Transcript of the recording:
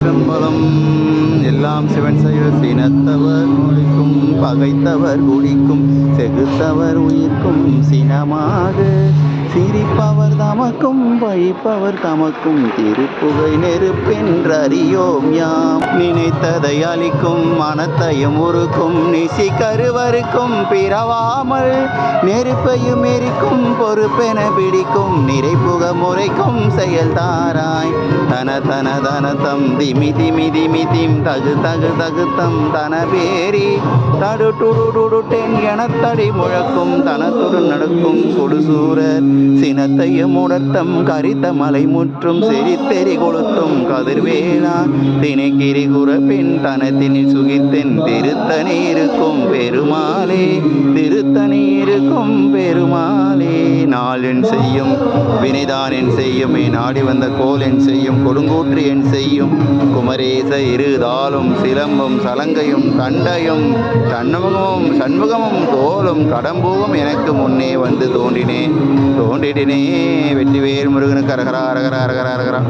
சிற்றம்பலம் எல்லாம் சிவன் செயல் சினத்தவர் மொழிக்கும் பகைத்தவர் குடிக்கும் செகுத்தவர் உயிர்க்கும் சினமாக சிரிப்பவர் தமக்கும் பழிப்பவர் தமக்கும் திருப்புகை நெருப்பென்றறியோம் யாம். நினைத்ததை அளிக்கும் மனத்தையும் உருக்கும் நிசி கருவருக்கும் பிறவாமல் நெருப்பையும் எரிக்கும் பொறுப்பென பிடிக்கும் நிறைப்புக முறைக்கும் செயல் தாராய். தன தன தனதம் திமி திமி திமி திம் தகு தகு தகுத்தம் தன பேரி தடு டுடு டுடு டென் எனத்தடி முழக்கும் தனத்துடு நடக்கும் கொடுசூரர் சினத்தையும் உடர்த்தம் கரித்த மலை முற்றும் செறித்தெறி கொளுத்தும் கதிர்வேளா திணைக்கிரி குறப்பின் தனத்தினில் சுகித்தென் திருத்தனி இருக்கும் பெருமாளே திருத்தனி இருக்கும் பெருமாளே. நாள் என் செய்யும் வினைதான் என் செய்யும் நாடி வந்த கோல் என் செய்யும் கொடுங்கூற்று என் செய்யும் குமரேச இருதாலும் சிலம்பும் சலங்கையும் தண்டையும் சண்முகமும் தோலும் கடம்பூவும் எனக்கு முன்னே வந்து தோன்றினே வெற்றிவேல் முருகனுக்கு அரகரா அரகரா அரகரா அரகரா.